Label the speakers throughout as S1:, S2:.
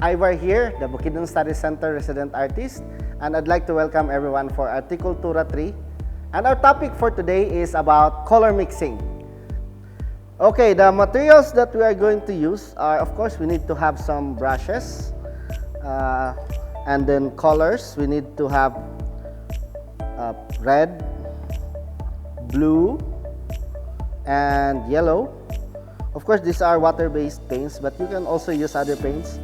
S1: Ivar here, the Bukidnon Study Center resident artist, and I'd like to welcome everyone for Artekultura 3. And our topic for today is about color mixing. Okay, the materials that we are going to use are, of course, we need to have some brushes, and then colors. We need to have red, blue, and yellow. Of course, these are water-based paints, but you can also use other paints.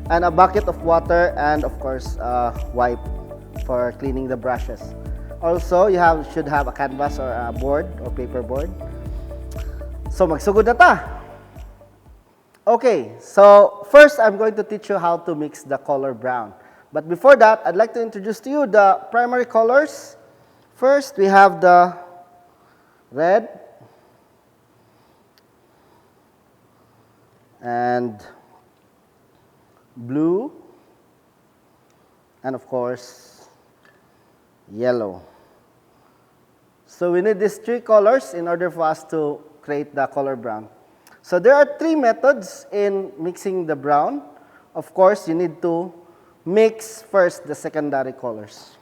S1: And a bucket of water, and of course, wipe for cleaning the brushes. Also, you should have a canvas or a board or paper board. So, magsugod na ta. Okay, so first I'm going to teach you how to mix the color brown. But before that, I'd like to introduce to you the primary colors. First, we have the red, and blue, and of course, yellow. So we need these three colors in order for us to create the color brown. So there are three methods in mixing the brown. Of course, you need to mix first the secondary colors.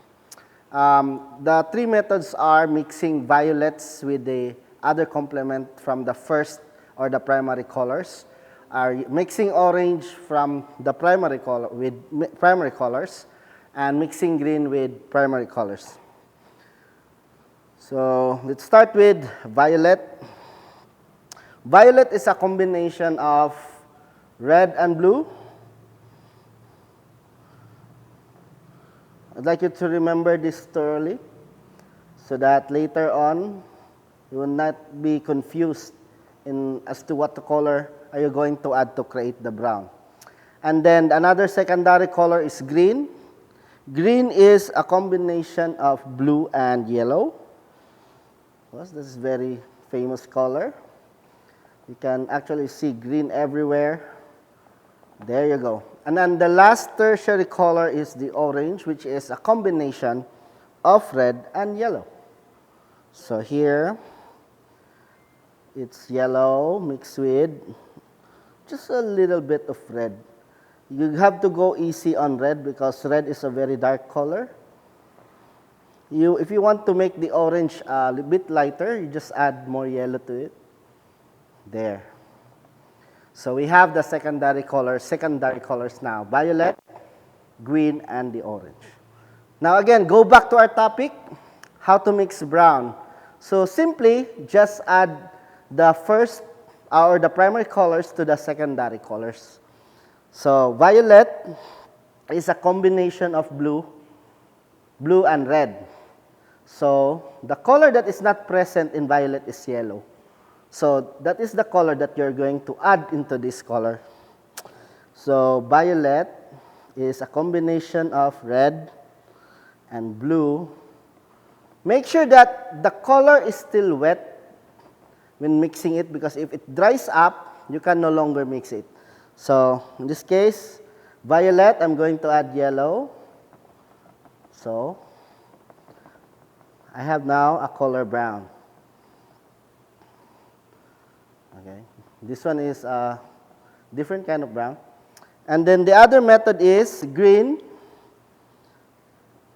S1: The three methods are mixing violets with the other complement from the first or the primary colors, are mixing orange from the primary color with primary colors, and mixing green with primary colors. So let's start with violet. Violet is a combination of red and blue. I'd like you to remember this thoroughly so that later on you will not be confused as to what the color are you going to add to create the brown. And then another secondary color is green. Green is a combination of blue and yellow. This is a very famous color. You can actually see green everywhere. There you go. And then the last tertiary color is the orange, which is a combination of red and yellow. So here, it's yellow mixed with just a little bit of red. You have to go easy on red because red is a very dark color. If you want to make the orange a bit lighter, you just add more yellow to it. There. So we have the secondary colors now, violet, green, and the orange. Now again, go back to our topic, how to mix brown. So simply just add the first or the primary colors to the secondary colors. So violet is a combination of blue and red. So the color that is not present in violet is yellow. So that is the color that you're going to add into this color. So violet is a combination of red and blue. Make sure that the color is still wet when mixing it, because if it dries up, you can no longer mix it. So in this case, violet, I'm going to add yellow. So I have now a color brown. Okay, this one is a different kind of brown. And then the other method is green.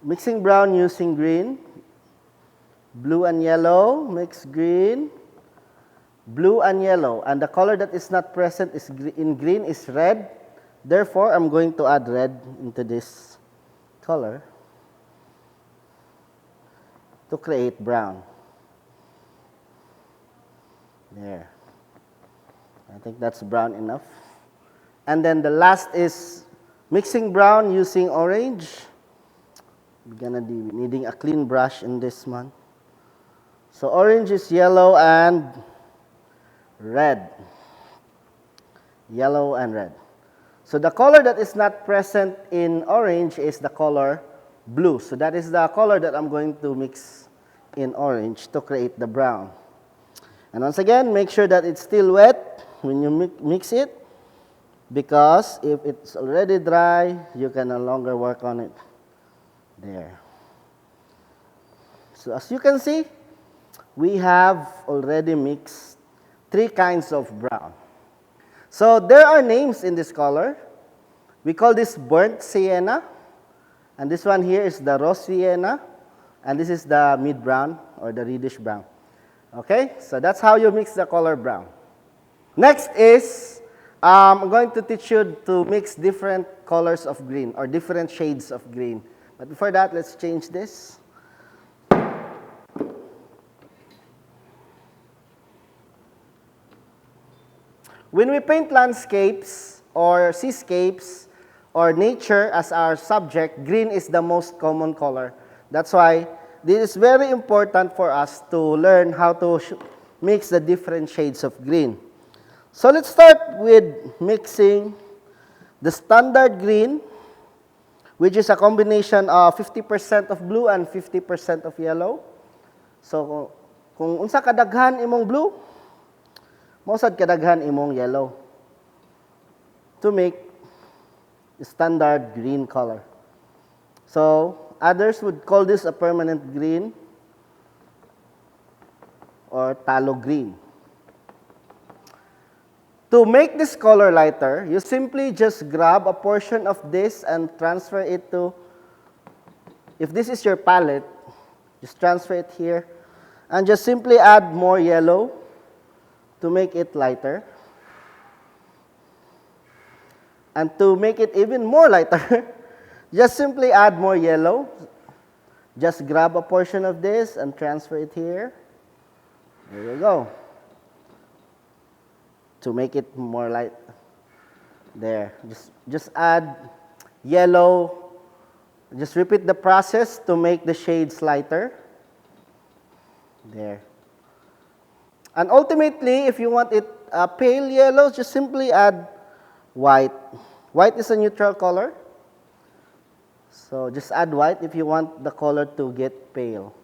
S1: Mixing brown using green. Blue and yellow, mix green. Blue and yellow, and the color that is not present is in green is red. Therefore, I'm going to add red into this color to create brown. There. I think that's brown enough. And then the last is mixing brown using orange. We're gonna be needing a clean brush in this one. So orange is yellow and red. Yellow and red. So the color that is not present in orange is the color blue. So that is the color that I'm going to mix in orange to create the brown. And once again, make sure that it's still wet when you mix it, because if it's already dry, you can no longer work on it. There. So as you can see, we have already mixed three kinds of brown. So there are names in this color. We call this burnt sienna. And this one here is the raw sienna. And this is the mid-brown or the reddish brown. Okay, so that's how you mix the color brown. Next is, I'm going to teach you to mix different colors of green or different shades of green. But before that, let's change this. When we paint landscapes or seascapes or nature as our subject, green is the most common color. That's why this is very important for us to learn how to mix the different shades of green. So let's start with mixing the standard green, which is a combination of 50% of blue and 50% of yellow. So kung unsa kadaghan imong blue, mausad kadaghan imong yellow to make standard green color. So others would call this a permanent green or talo green. To make this color lighter, you simply just grab a portion of this and transfer it to, if this is your palette, just transfer it here and just simply add more yellow to make it lighter. And to make it even more lighter, just simply add more yellow. Just grab a portion of this and transfer it here. There you go. To make it more light. There. Just add yellow. Just repeat the process to make the shades lighter. There. And ultimately, if you want it pale yellow, just simply add white. White is a neutral color. So just add white if you want the color to get pale.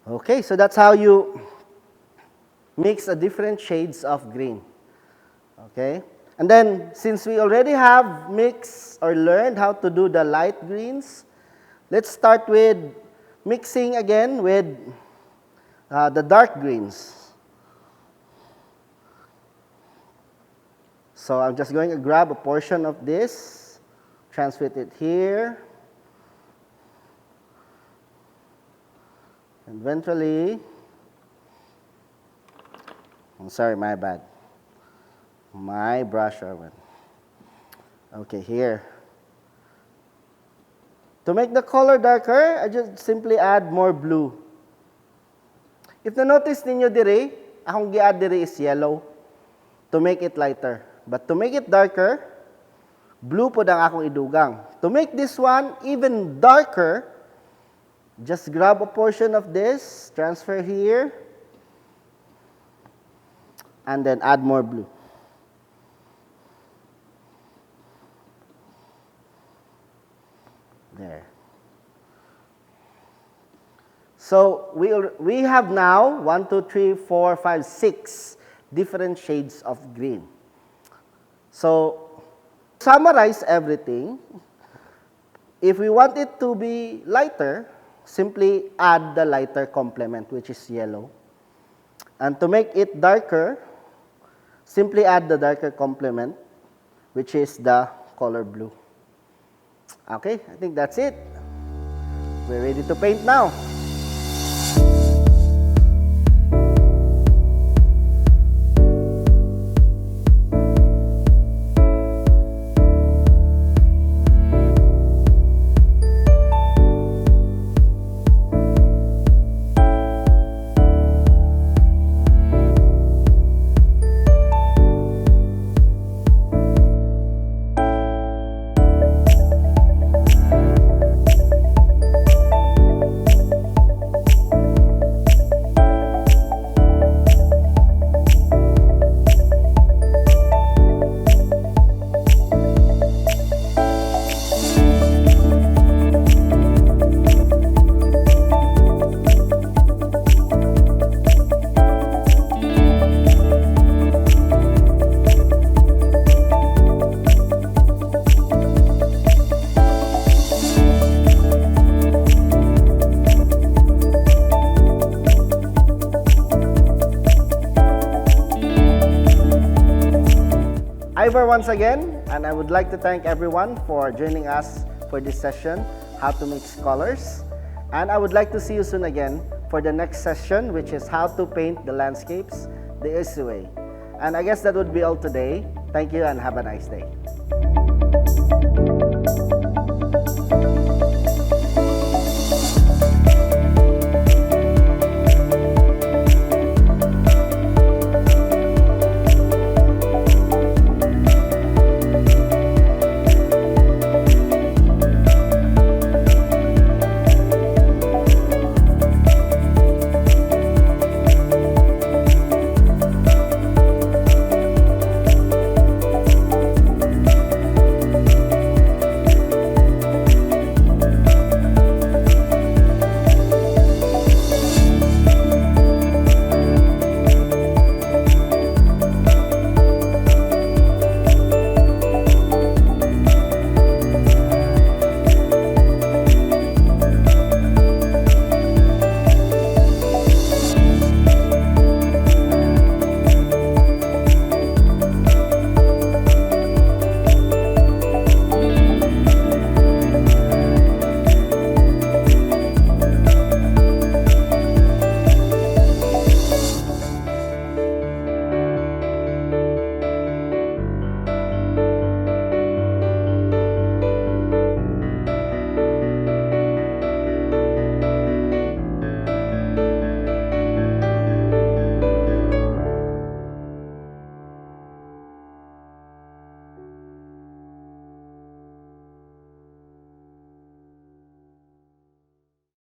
S1: Okay, so that's how you mix the different shades of green. Okay? And then, since we already have mixed or learned how to do the light greens, let's start with mixing again with the dark greens. So I'm just going to grab a portion of this, transfer it here, and eventually, I'm sorry, my bad. My brush went. Okay, here. To make the color darker, I just simply add more blue. If na-notice ninyo dire, akong gi-add dire is yellow to make it lighter. But to make it darker, blue po ang akong idugang. To make this one even darker, just grab a portion of this, transfer here, and then add more blue. There. So we have now 1, 2, 3, 4, 5, 6 different shades of green. So summarize everything. If we want it to be lighter, simply add the lighter complement, which is yellow. And to make it darker, simply add the darker complement, which is the color blue. Okay, I think that's it. We're ready to paint now. Ivor, once again, And I would like to thank everyone for joining us for this session, How to Mix Colors. And I would like to see you soon again for the next session, which is How to Paint the Landscapes the easy way. And I guess that would be all today. Thank you and have a nice day.